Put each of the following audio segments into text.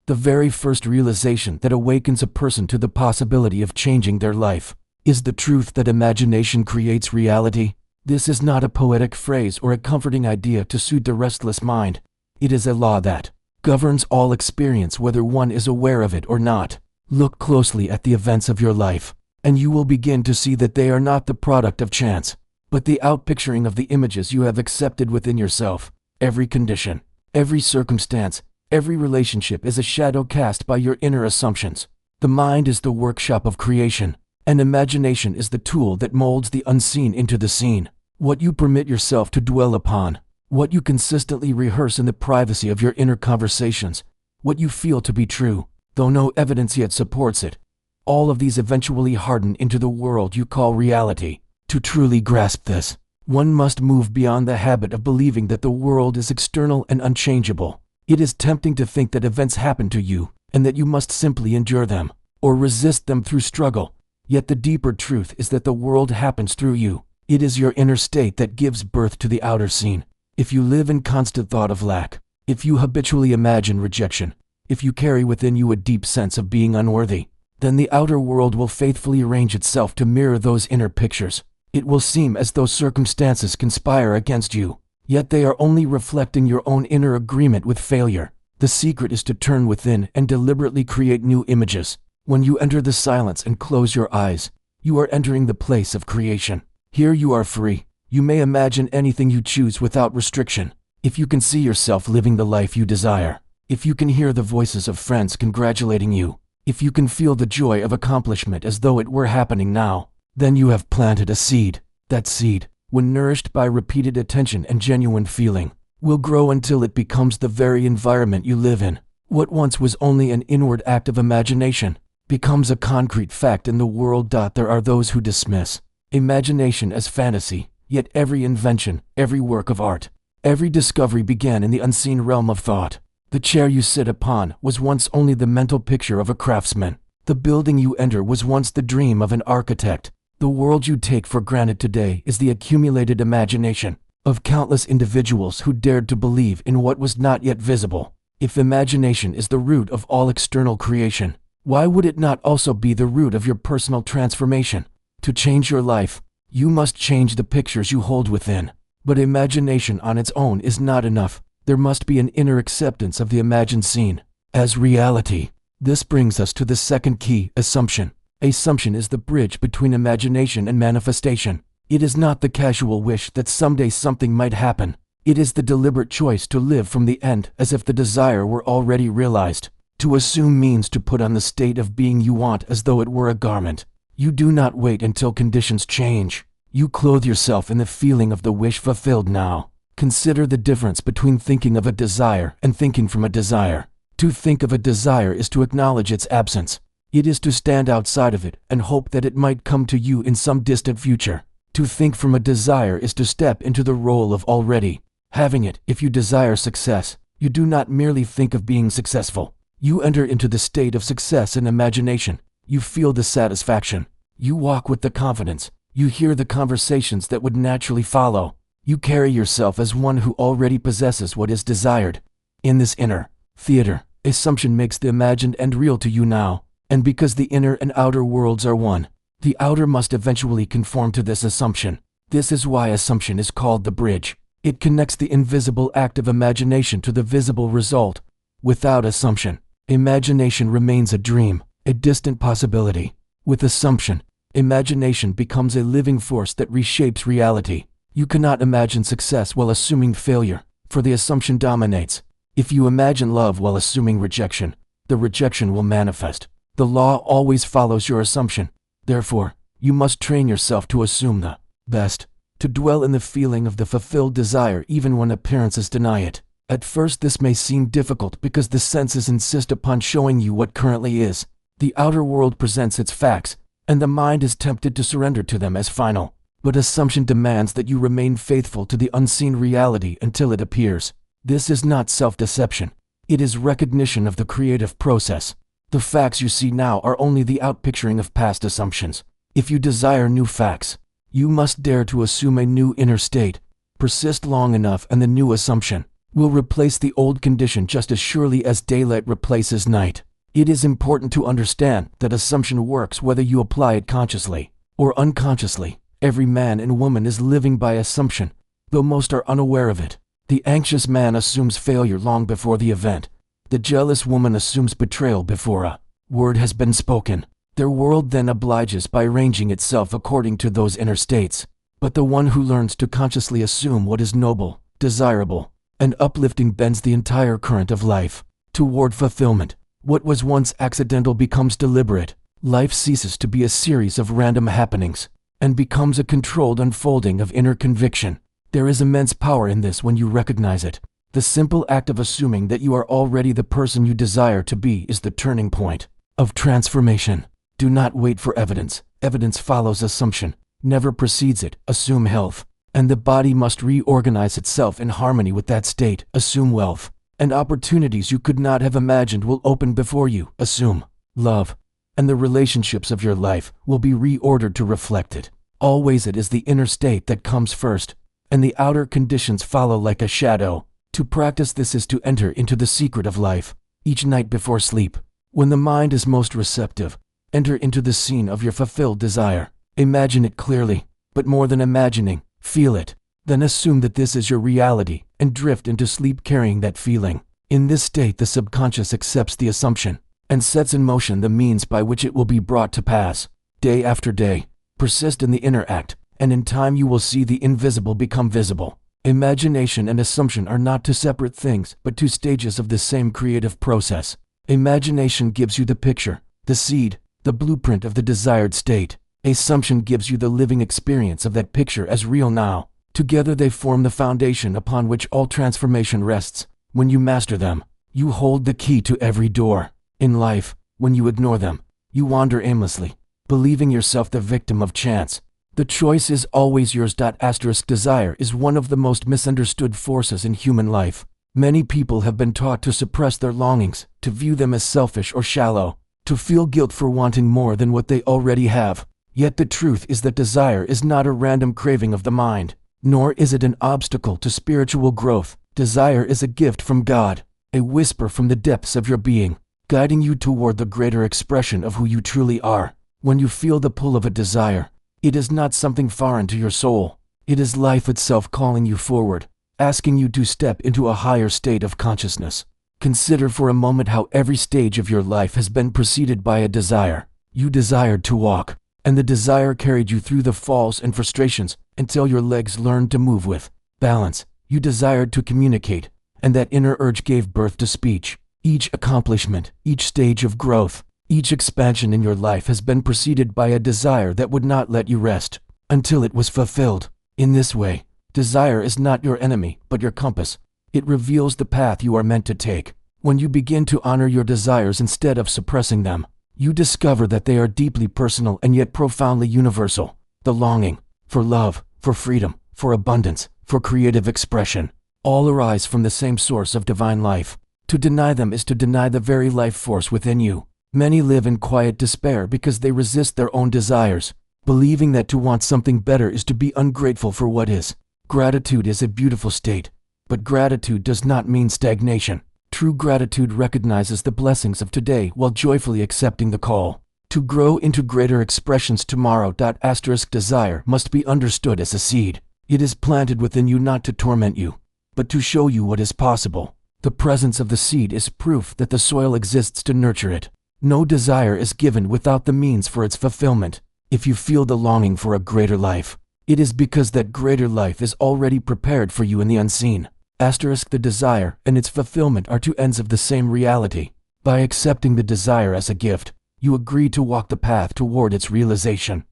The very first realization that awakens a person to the possibility of changing their life is the truth that imagination creates reality. This is not a poetic phrase or a comforting idea to soothe the restless mind. It is a law that governs all experience, whether one is aware of it or not. Look closely at the events of your life, and you will begin to see that they are not the product of chance, but the outpicturing of the images you have accepted within yourself. Every condition, every circumstance, every relationship is a shadow cast by your inner assumptions. The mind is the workshop of creation, and imagination is the tool that molds the unseen into the seen. What you permit yourself to dwell upon, what you consistently rehearse in the privacy of your inner conversations, what you feel to be true, though no evidence yet supports it, all of these eventually harden into the world you call reality. To truly grasp this, one must move beyond the habit of believing that the world is external and unchangeable. It is tempting to think that events happen to you, and that you must simply endure them, or resist them through struggle. Yet the deeper truth is that the world happens through you. It is your inner state that gives birth to the outer scene. If you live in constant thought of lack, if you habitually imagine rejection, if you carry within you a deep sense of being unworthy, then the outer world will faithfully arrange itself to mirror those inner pictures. It will seem as though circumstances conspire against you, yet they are only reflecting your own inner agreement with failure. The secret is to turn within and deliberately create new images. When you enter the silence and close your eyes, you are entering the place of creation. Here you are free. You may imagine anything you choose without restriction. If you can see yourself living the life you desire, if you can hear the voices of friends congratulating you, if you can feel the joy of accomplishment as though it were happening now, then you have planted a seed. That seed, when nourished by repeated attention and genuine feeling, will grow until it becomes the very environment you live in. What once was only an inward act of imagination becomes a concrete fact in the world. There are those who dismiss imagination as fantasy, yet every invention, every work of art, every discovery began in the unseen realm of thought. The chair you sit upon was once only the mental picture of a craftsman. The building you enter was once the dream of an architect. The world you take for granted today is the accumulated imagination of countless individuals who dared to believe in what was not yet visible. If imagination is the root of all external creation, why would it not also be the root of your personal transformation? To change your life, you must change the pictures you hold within. But imagination on its own is not enough. There must be an inner acceptance of the imagined scene as reality. This brings us to the second key, assumption. Assumption is the bridge between imagination and manifestation. It is not the casual wish that someday something might happen. It is the deliberate choice to live from the end as if the desire were already realized. To assume means to put on the state of being you want as though it were a garment. You do not wait until conditions change. You clothe yourself in the feeling of the wish fulfilled now. Consider the difference between thinking of a desire and thinking from a desire. To think of a desire is to acknowledge its absence. It is to stand outside of it and hope that it might come to you in some distant future. To think from a desire is to step into the role of already having it. If you desire success, you do not merely think of being successful. You enter into the state of success in imagination. You feel the satisfaction. You walk with the confidence. You hear the conversations that would naturally follow. You carry yourself as one who already possesses what is desired. In this inner theater, assumption makes the imagined end real to you now. And because the inner and outer worlds are one, the outer must eventually conform to this assumption. This is why assumption is called the bridge. It connects the invisible act of imagination to the visible result. Without assumption, imagination remains a dream, a distant possibility. With assumption, imagination becomes a living force that reshapes reality. You cannot imagine success while assuming failure, for the assumption dominates. If you imagine love while assuming rejection, the rejection will manifest. The law always follows your assumption. Therefore, you must train yourself to assume the best, to dwell in the feeling of the fulfilled desire even when appearances deny it. At first this may seem difficult because the senses insist upon showing you what currently is. The outer world presents its facts, and the mind is tempted to surrender to them as final. But assumption demands that you remain faithful to the unseen reality until it appears. This is not self-deception. It is recognition of the creative process. The facts you see now are only the outpicturing of past assumptions. If you desire new facts, you must dare to assume a new inner state. Persist long enough and the new assumption will replace the old condition just as surely as daylight replaces night. It is important to understand that assumption works whether you apply it consciously or unconsciously. Every man and woman is living by assumption, though most are unaware of it. The anxious man assumes failure long before the event. The jealous woman assumes betrayal before a word has been spoken. Their world then obliges by arranging itself according to those inner states. But the one who learns to consciously assume what is noble, desirable, and uplifting bends the entire current of life toward fulfillment. What was once accidental becomes deliberate. Life ceases to be a series of random happenings and becomes a controlled unfolding of inner conviction. There is immense power in this when you recognize it. The simple act of assuming that you are already the person you desire to be is the turning point of transformation. Do not wait for evidence. Evidence follows assumption, never precedes it. Assume health, and the body must reorganize itself in harmony with that state. Assume wealth, and opportunities you could not have imagined will open before you. Assume love, and the relationships of your life will be reordered to reflect it. Always it is the inner state that comes first, and the outer conditions follow like a shadow. To practice this is to enter into the secret of life. Each night before sleep, when the mind is most receptive, enter into the scene of your fulfilled desire. Imagine it clearly, but more than imagining, feel it. Then assume that this is your reality and drift into sleep carrying that feeling. In this state, the subconscious accepts the assumption and sets in motion the means by which it will be brought to pass. Day after day, persist in the inner act, and in time you will see the invisible become visible. Imagination and assumption are not two separate things, but two stages of the same creative process. Imagination gives you the picture, the seed, the blueprint of the desired state. Assumption gives you the living experience of that picture as real now. Together they form the foundation upon which all transformation rests. When you master them, you hold the key to every door. In life, when you ignore them, you wander aimlessly, believing yourself the victim of chance. The choice is always yours. Desire is one of the most misunderstood forces in human life. Many people have been taught to suppress their longings, to view them as selfish or shallow, to feel guilt for wanting more than what they already have. Yet the truth is that desire is not a random craving of the mind, nor is it an obstacle to spiritual growth. Desire is a gift from God, a whisper from the depths of your being, guiding you toward the greater expression of who you truly are. When you feel the pull of a desire, it is not something foreign to your soul. It is life itself calling you forward, asking you to step into a higher state of consciousness. Consider for a moment how every stage of your life has been preceded by a desire. You desired to walk, and the desire carried you through the falls and frustrations until your legs learned to move with balance. You desired to communicate, and that inner urge gave birth to speech. Each accomplishment, each stage of growth, each expansion in your life has been preceded by a desire that would not let you rest until it was fulfilled. In this way, desire is not your enemy, but your compass. It reveals the path you are meant to take. When you begin to honor your desires instead of suppressing them, you discover that they are deeply personal and yet profoundly universal. The longing for love, for freedom, for abundance, for creative expression, all arise from the same source of divine life. To deny them is to deny the very life force within you. Many live in quiet despair because they resist their own desires, believing that to want something better is to be ungrateful for what is. Gratitude is a beautiful state, but gratitude does not mean stagnation. True gratitude recognizes the blessings of today while joyfully accepting the call to grow into greater expressions tomorrow. Desire must be understood as a seed. It is planted within you not to torment you, but to show you what is possible. The presence of the seed is proof that the soil exists to nurture it. No desire is given without the means for its fulfillment. If you feel the longing for a greater life, it is because that greater life is already prepared for you in the unseen. The desire and its fulfillment are two ends of the same reality. By accepting the desire as a gift, you agree to walk the path toward its realization.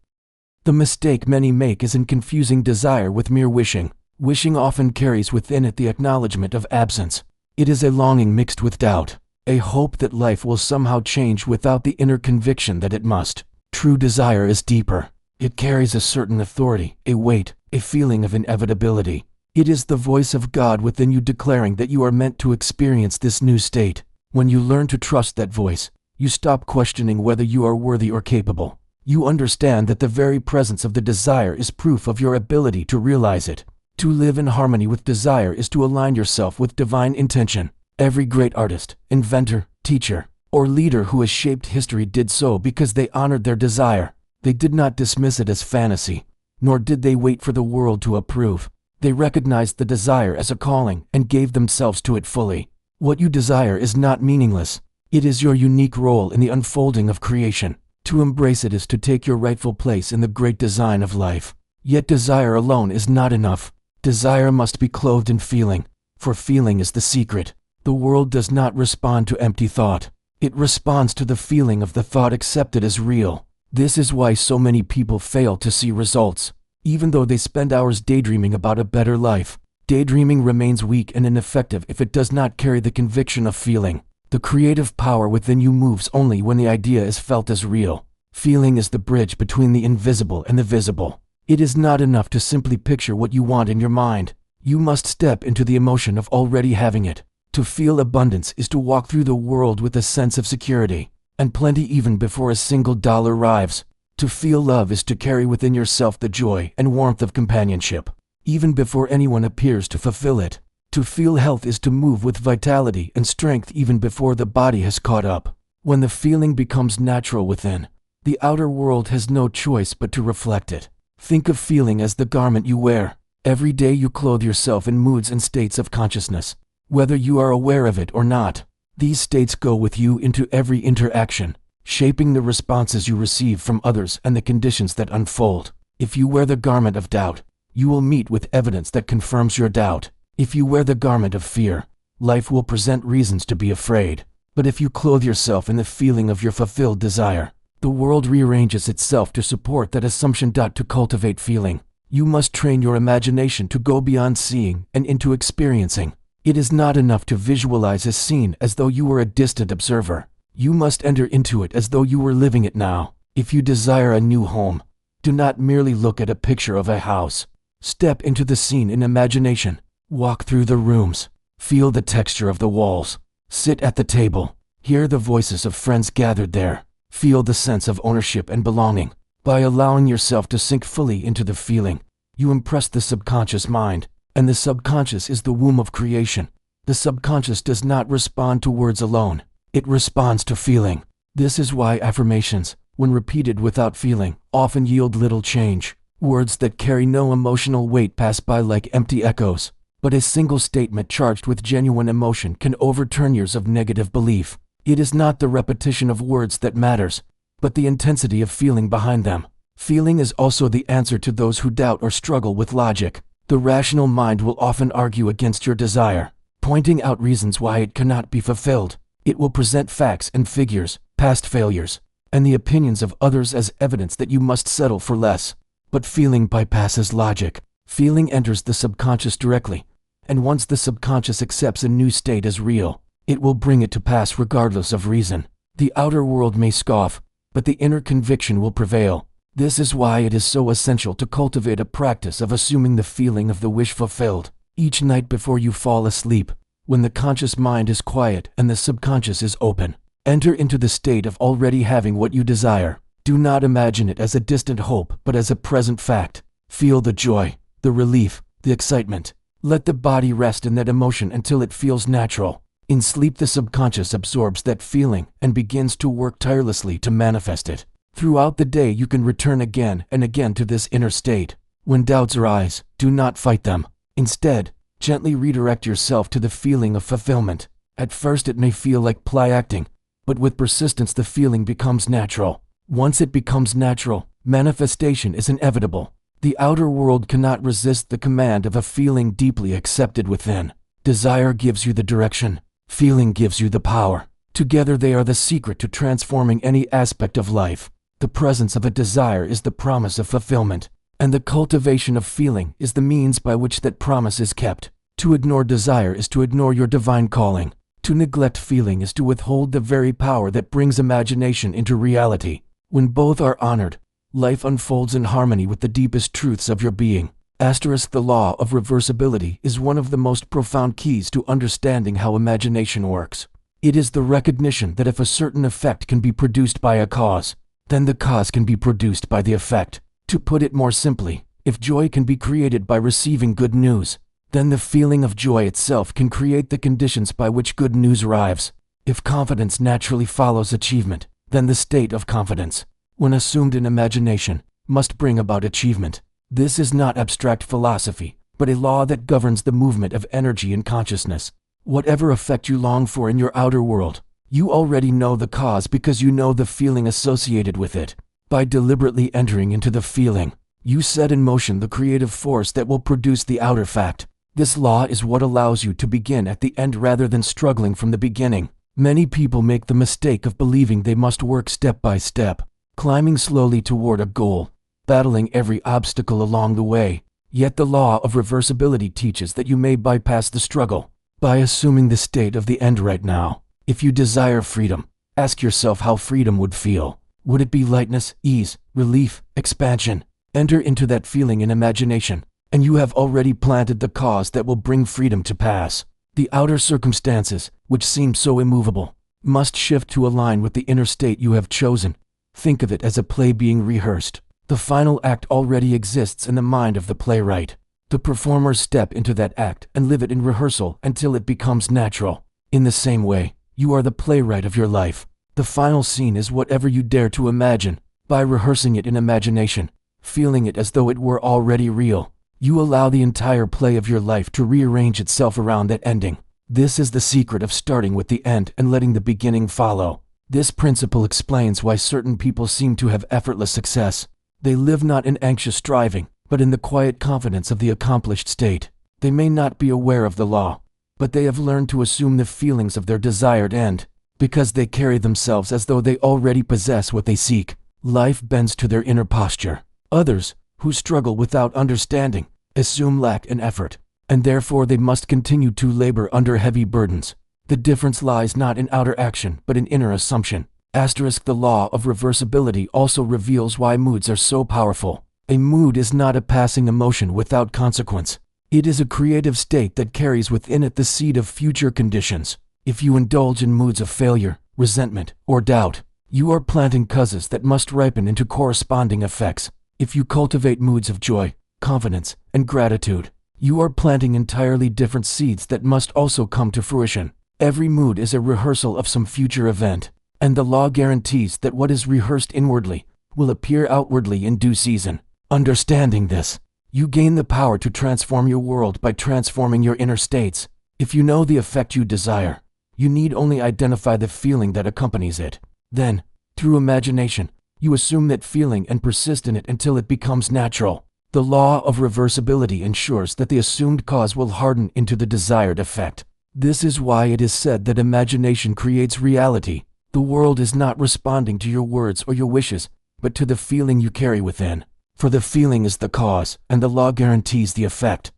The mistake many make is in confusing desire with mere wishing. Wishing often carries within it the acknowledgement of absence. It is a longing mixed with doubt, a hope that life will somehow change without the inner conviction that it must. True desire is deeper. It carries a certain authority, a weight, a feeling of inevitability. It is the voice of God within you declaring that you are meant to experience this new state. When you learn to trust that voice, you stop questioning whether you are worthy or capable. You understand that the very presence of the desire is proof of your ability to realize it. To live in harmony with desire is to align yourself with divine intention. Every great artist, inventor, teacher, or leader who has shaped history did so because they honored their desire. They did not dismiss it as fantasy, nor did they wait for the world to approve. They recognized the desire as a calling and gave themselves to it fully. What you desire is not meaningless. It is your unique role in the unfolding of creation. To embrace it is to take your rightful place in the great design of life. Yet desire alone is not enough. Desire must be clothed in feeling, for feeling is the secret. The world does not respond to empty thought. It responds to the feeling of the thought accepted as real. This is why so many people fail to see results. Even though they spend hours daydreaming about a better life, daydreaming remains weak and ineffective if it does not carry the conviction of feeling. The creative power within you moves only when the idea is felt as real. Feeling is the bridge between the invisible and the visible. It is not enough to simply picture what you want in your mind. You must step into the emotion of already having it. To feel abundance is to walk through the world with a sense of security and plenty even before a single dollar arrives. To feel love is to carry within yourself the joy and warmth of companionship, even before anyone appears to fulfill it. To feel health is to move with vitality and strength even before the body has caught up. When the feeling becomes natural within, the outer world has no choice but to reflect it. Think of feeling as the garment you wear. Every day you clothe yourself in moods and states of consciousness, whether you are aware of it or not. These states go with you into every interaction, shaping the responses you receive from others and the conditions that unfold. If you wear the garment of doubt, you will meet with evidence that confirms your doubt. If you wear the garment of fear, life will present reasons to be afraid. But if you clothe yourself in the feeling of your fulfilled desire, the world rearranges itself to support that assumption. To cultivate feeling, you must train your imagination to go beyond seeing and into experiencing. It is not enough to visualize a scene as though you were a distant observer. You must enter into it as though you were living it now. If you desire a new home, do not merely look at a picture of a house. Step into the scene in imagination. Walk through the rooms. Feel the texture of the walls. Sit at the table. Hear the voices of friends gathered there. Feel the sense of ownership and belonging. By allowing yourself to sink fully into the feeling, you impress the subconscious mind, and the subconscious is the womb of creation. The subconscious does not respond to words alone. It responds to feeling. This is why affirmations, when repeated without feeling, often yield little change. Words that carry no emotional weight pass by like empty echoes, but a single statement charged with genuine emotion can overturn years of negative belief. It is not the repetition of words that matters, but the intensity of feeling behind them. Feeling is also the answer to those who doubt or struggle with logic. The rational mind will often argue against your desire, pointing out reasons why it cannot be fulfilled. It will present facts and figures, past failures, and the opinions of others as evidence that you must settle for less. But feeling bypasses logic. Feeling enters the subconscious directly, and once the subconscious accepts a new state as real, it will bring it to pass regardless of reason. The outer world may scoff, but the inner conviction will prevail. This is why it is so essential to cultivate a practice of assuming the feeling of the wish fulfilled. Each night before you fall asleep, when the conscious mind is quiet and the subconscious is open, enter into the state of already having what you desire. Do not imagine it as a distant hope, but as a present fact. Feel the joy, the relief, the excitement. Let the body rest in that emotion until it feels natural. In sleep, the subconscious absorbs that feeling and begins to work tirelessly to manifest it. Throughout the day, you can return again and again to this inner state. When doubts arise, do not fight them. Instead, gently redirect yourself to the feeling of fulfillment. At first, it may feel like play acting, but with persistence, the feeling becomes natural. Once it becomes natural, manifestation is inevitable. The outer world cannot resist the command of a feeling deeply accepted within. Desire gives you the direction. Feeling gives you the power. Together they are the secret to transforming any aspect of life. The presence of a desire is the promise of fulfillment, and the cultivation of feeling is the means by which that promise is kept. To ignore desire is to ignore your divine calling. To neglect feeling is to withhold the very power that brings imagination into reality. When both are honored, life unfolds in harmony with the deepest truths of your being. The law of reversibility is one of the most profound keys to understanding how imagination works. It is the recognition that if a certain effect can be produced by a cause, then the cause can be produced by the effect. To put it more simply, If joy can be created by receiving good news, then the feeling of joy itself can create the conditions by which good news arrives. If confidence naturally follows achievement, then the state of confidence, when assumed in imagination, must bring about achievement. This is not abstract philosophy, but a law that governs the movement of energy and consciousness. Whatever effect you long for in your outer world, you already know the cause because you know the feeling associated with it. By deliberately entering into the feeling, you set in motion the creative force that will produce the outer fact. This law is what allows you to begin at the end rather than struggling from the beginning. Many people make the mistake of believing they must work step by step, climbing slowly toward a goal, battling every obstacle along the way. Yet the law of reversibility teaches that you may bypass the struggle by assuming the state of the end right now. If you desire freedom, ask yourself how freedom would feel. Would it be lightness, ease, relief, expansion? Enter into that feeling in imagination, and you have already planted the cause that will bring freedom to pass. The outer circumstances, which seem so immovable, must shift to align with the inner state you have chosen. Think of it as a play being rehearsed. The final act already exists in the mind of the playwright. The performers step into that act and live it in rehearsal until it becomes natural. In the same way, you are the playwright of your life. The final scene is whatever you dare to imagine. By rehearsing it in imagination, feeling it as though it were already real, you allow the entire play of your life to rearrange itself around that ending. This is the secret of starting with the end and letting the beginning follow. This principle explains why certain people seem to have effortless success. They live not in anxious striving, but in the quiet confidence of the accomplished state. They may not be aware of the law, but they have learned to assume the feelings of their desired end, because they carry themselves as though they already possess what they seek. Life bends to their inner posture. Others, who struggle without understanding, assume lack and effort, and therefore they must continue to labor under heavy burdens. The difference lies not in outer action, but in inner assumption. The law of reversibility also reveals why moods are so powerful. A mood is not a passing emotion without consequence. It is a creative state that carries within it the seed of future conditions. If you indulge in moods of failure, resentment, or doubt, you are planting causes that must ripen into corresponding effects. If you cultivate moods of joy, confidence, and gratitude, you are planting entirely different seeds that must also come to fruition. Every mood is a rehearsal of some future event, and the law guarantees that what is rehearsed inwardly will appear outwardly in due season. Understanding this, you gain the power to transform your world by transforming your inner states. If you know the effect you desire, you need only identify the feeling that accompanies it. Then, through imagination, you assume that feeling and persist in it until it becomes natural. The law of reversibility ensures that the assumed cause will harden into the desired effect. This is why it is said that imagination creates reality. The world is not responding to your words or your wishes, but to the feeling you carry within. For the feeling is the cause, and the law guarantees the effect.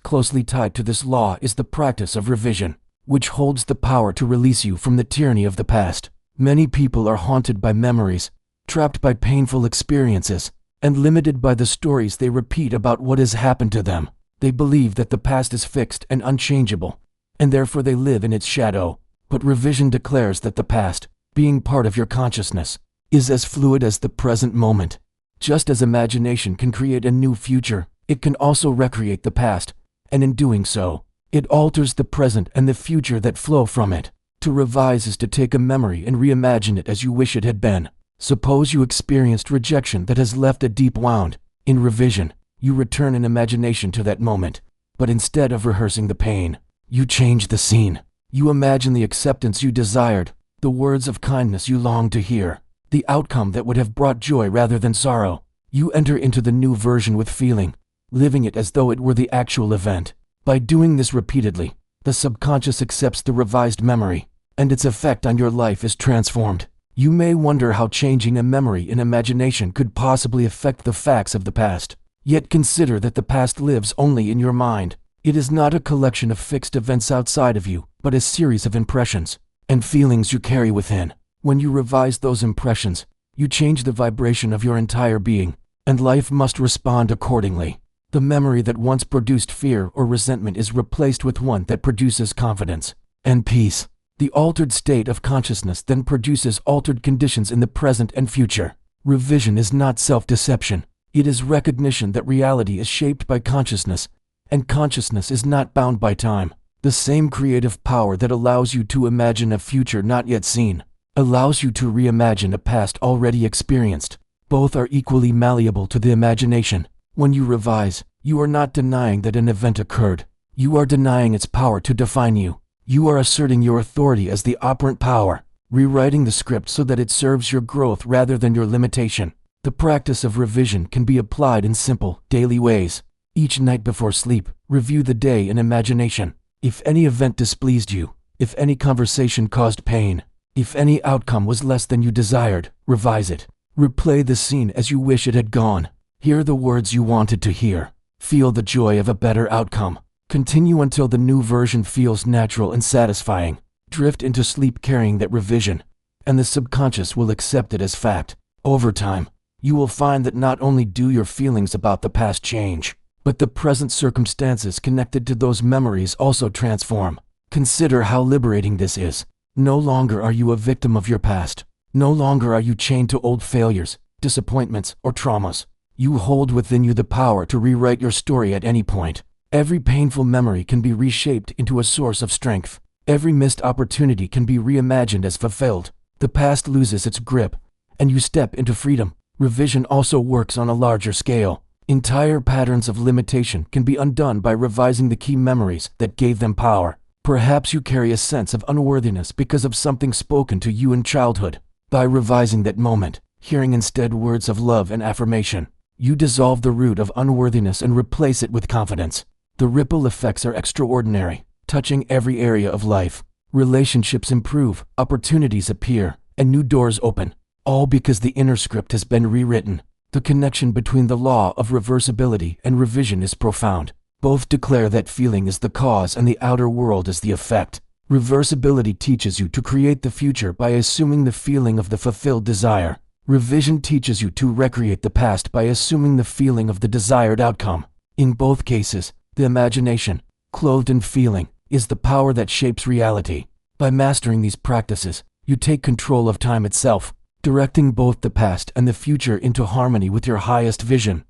Closely tied to this law is the practice of revision, which holds the power to release you from the tyranny of the past. Many people are haunted by memories, trapped by painful experiences, and limited by the stories they repeat about what has happened to them. They believe that the past is fixed and unchangeable, and therefore they live in its shadow. But revision declares that the past, being part of your consciousness, is as fluid as the present moment. Just as imagination can create a new future, it can also recreate the past, and in doing so, it alters the present and the future that flow from it. To revise is to take a memory and reimagine it as you wish it had been. Suppose you experienced rejection that has left a deep wound. In revision, you return in imagination to that moment, but instead of rehearsing the pain, you change the scene. You imagine the acceptance you desired, the words of kindness you longed to hear, the outcome that would have brought joy rather than sorrow. You enter into the new version with feeling, living it as though it were the actual event. By doing this repeatedly, the subconscious accepts the revised memory, and its effect on your life is transformed. You may wonder how changing a memory in imagination could possibly affect the facts of the past. Yet consider that the past lives only in your mind. It is not a collection of fixed events outside of you, but a series of impressions and feelings you carry within. When you revise those impressions, you change the vibration of your entire being, and life must respond accordingly. The memory that once produced fear or resentment is replaced with one that produces confidence and peace. The altered state of consciousness then produces altered conditions in the present and future. Revision is not self-deception. It is recognition that reality is shaped by consciousness, and consciousness is not bound by time. The same creative power that allows you to imagine a future not yet seen, allows you to reimagine a past already experienced. Both are equally malleable to the imagination. When you revise, you are not denying that an event occurred. You are denying its power to define you. You are asserting your authority as the operant power, rewriting the script so that it serves your growth rather than your limitation. The practice of revision can be applied in simple, daily ways. Each night before sleep, review the day in imagination. If any event displeased you, if any conversation caused pain, if any outcome was less than you desired, revise it. Replay the scene as you wish it had gone. Hear the words you wanted to hear. Feel the joy of a better outcome. Continue until the new version feels natural and satisfying. Drift into sleep carrying that revision, and the subconscious will accept it as fact. Over time, you will find that not only do your feelings about the past change, but the present circumstances connected to those memories also transform. Consider how liberating this is. No longer are you a victim of your past. No longer are you chained to old failures, disappointments, or traumas. You hold within you the power to rewrite your story at any point. Every painful memory can be reshaped into a source of strength. Every missed opportunity can be reimagined as fulfilled. The past loses its grip, and you step into freedom. Revision also works on a larger scale. Entire patterns of limitation can be undone by revising the key memories that gave them power. Perhaps you carry a sense of unworthiness because of something spoken to you in childhood. By revising that moment, hearing instead words of love and affirmation, you dissolve the root of unworthiness and replace it with confidence. The ripple effects are extraordinary, touching every area of life. Relationships improve, opportunities appear, and new doors open, all because the inner script has been rewritten. The connection between the law of reversibility and revision is profound. Both declare that feeling is the cause and the outer world is the effect. Reversibility teaches you to create the future by assuming the feeling of the fulfilled desire. Revision teaches you to recreate the past by assuming the feeling of the desired outcome. In both cases, the imagination, clothed in feeling, is the power that shapes reality. By mastering these practices, you take control of time itself, directing both the past and the future into harmony with your highest vision.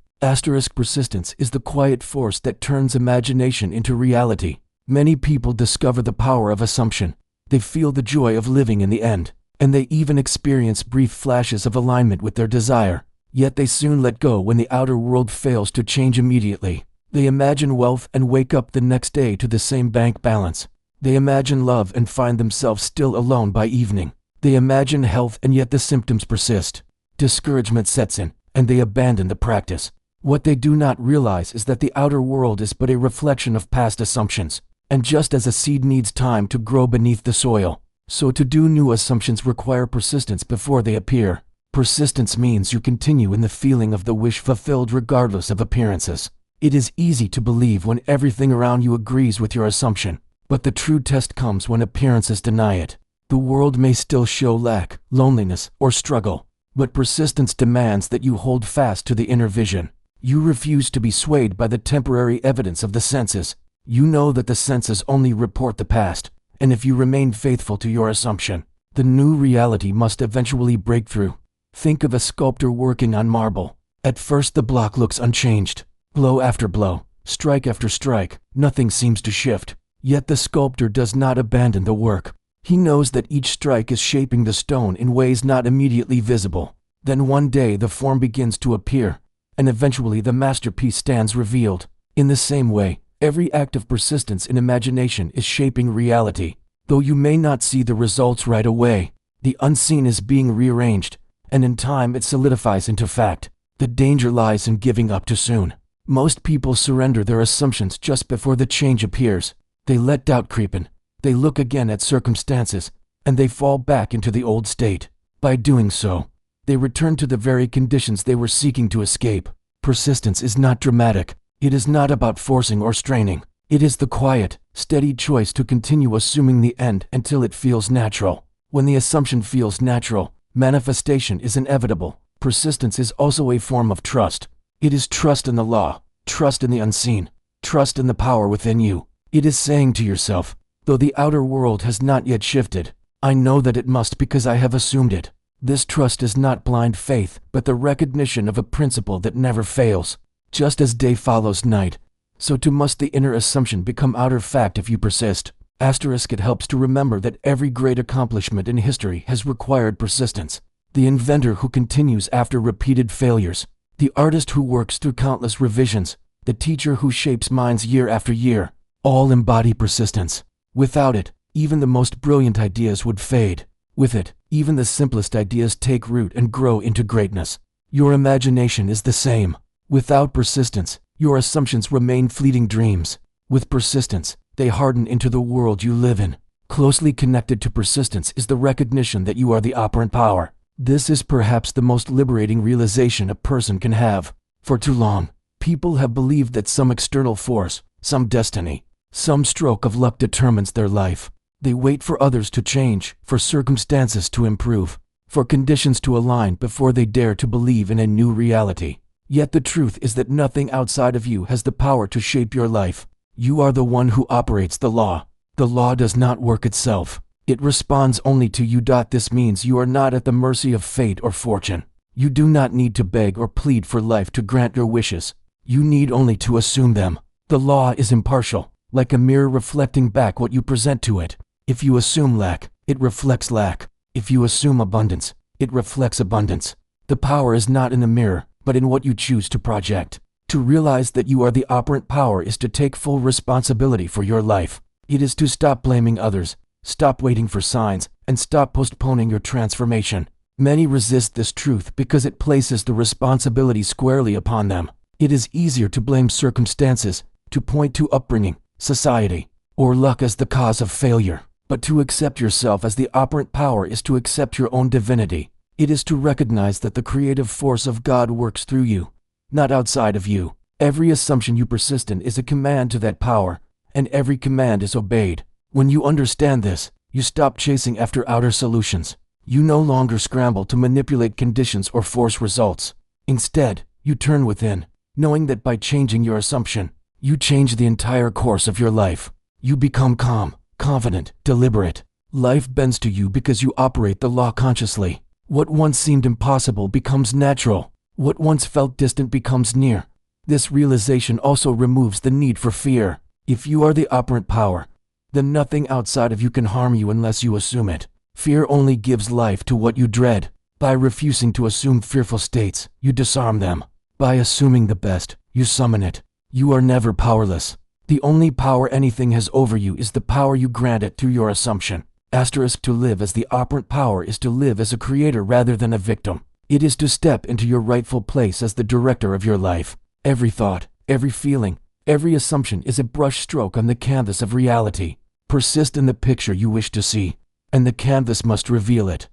Persistence is the quiet force that turns imagination into reality. Many people discover the power of assumption. They feel the joy of living in the end, and they even experience brief flashes of alignment with their desire. Yet they soon let go when the outer world fails to change immediately. They imagine wealth and wake up the next day to the same bank balance. They imagine love and find themselves still alone by evening. They imagine health and yet the symptoms persist. Discouragement sets in, and they abandon the practice. What they do not realize is that the outer world is but a reflection of past assumptions. And just as a seed needs time to grow beneath the soil, so to do new assumptions require persistence before they appear. Persistence means you continue in the feeling of the wish fulfilled regardless of appearances. It is easy to believe when everything around you agrees with your assumption, but the true test comes when appearances deny it. The world may still show lack, loneliness, or struggle, but persistence demands that you hold fast to the inner vision. You refuse to be swayed by the temporary evidence of the senses. You know that the senses only report the past, and if you remain faithful to your assumption, the new reality must eventually break through. Think of a sculptor working on marble. At first the block looks unchanged. Blow after blow, strike after strike, nothing seems to shift. Yet the sculptor does not abandon the work. He knows that each strike is shaping the stone in ways not immediately visible. Then one day the form begins to appear, and eventually the masterpiece stands revealed. In the same way, every act of persistence in imagination is shaping reality. Though you may not see the results right away, the unseen is being rearranged, and in time it solidifies into fact. The danger lies in giving up too soon. Most people surrender their assumptions just before the change appears. They let doubt creep in. They look again at circumstances, and they fall back into the old state. By doing so, they return to the very conditions they were seeking to escape. Persistence is not dramatic. It is not about forcing or straining. It is the quiet, steady choice to continue assuming the end until it feels natural. When the assumption feels natural, manifestation is inevitable. Persistence is also a form of trust. It is trust in the law, trust in the unseen, trust in the power within you. It is saying to yourself, though the outer world has not yet shifted, I know that it must because I have assumed it. This trust is not blind faith, but the recognition of a principle that never fails. Just as day follows night, so too must the inner assumption become outer fact if you persist. It helps to remember that every great accomplishment in history has required persistence. The inventor who continues after repeated failures, the artist who works through countless revisions, the teacher who shapes minds year after year, all embody persistence. Without it, even the most brilliant ideas would fade. With it, even the simplest ideas take root and grow into greatness. Your imagination is the same. Without persistence, your assumptions remain fleeting dreams. With persistence, they harden into the world you live in. Closely connected to persistence is the recognition that you are the operant power. This is perhaps the most liberating realization a person can have. For too long, people have believed that some external force, some destiny, some stroke of luck determines their life. They wait for others to change, for circumstances to improve, for conditions to align before they dare to believe in a new reality. Yet the truth is that nothing outside of you has the power to shape your life. You are the one who operates the law. The law does not work itself. It responds only to you. This means you are not at the mercy of fate or fortune. You do not need to beg or plead for life to grant your wishes. You need only to assume them. The law is impartial, like a mirror reflecting back what you present to it. If you assume lack, it reflects lack. If you assume abundance, it reflects abundance. The power is not in the mirror, but in what you choose to project. To realize that you are the operant power is to take full responsibility for your life. It is to stop blaming others, stop waiting for signs, and stop postponing your transformation. Many resist this truth because it places the responsibility squarely upon them. It is easier to blame circumstances, to point to upbringing, society, or luck as the cause of failure. But to accept yourself as the operant power is to accept your own divinity. It is to recognize that the creative force of God works through you, not outside of you. Every assumption you persist in is a command to that power, and every command is obeyed. When you understand this, you stop chasing after outer solutions. You no longer scramble to manipulate conditions or force results. Instead, you turn within, knowing that by changing your assumption, you change the entire course of your life. You become calm, confident, deliberate. Life bends to you because you operate the law consciously. What once seemed impossible becomes natural. What once felt distant becomes near. This realization also removes the need for fear. If you are the operant power, then nothing outside of you can harm you unless you assume it. Fear only gives life to what you dread. By refusing to assume fearful states, you disarm them. By assuming the best, you summon it. You are never powerless. The only power anything has over you is the power you grant it through your assumption. To live as the operant power is to live as a creator rather than a victim. It is to step into your rightful place as the director of your life. Every thought, every feeling, every assumption is a brush stroke on the canvas of reality. Persist in the picture you wish to see, and the canvas must reveal it.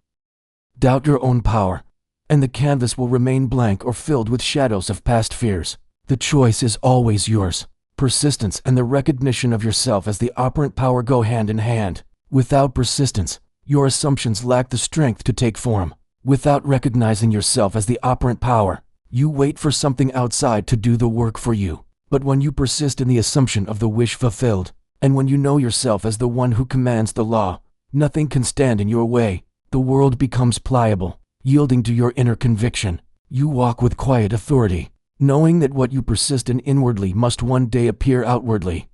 Doubt your own power, and the canvas will remain blank or filled with shadows of past fears. The choice is always yours. Persistence and the recognition of yourself as the operant power go hand in hand. Without persistence, your assumptions lack the strength to take form. Without recognizing yourself as the operant power, you wait for something outside to do the work for you. But when you persist in the assumption of the wish fulfilled, and when you know yourself as the one who commands the law, nothing can stand in your way. The world becomes pliable, yielding to your inner conviction. You walk with quiet authority, knowing that what you persist in inwardly must one day appear outwardly.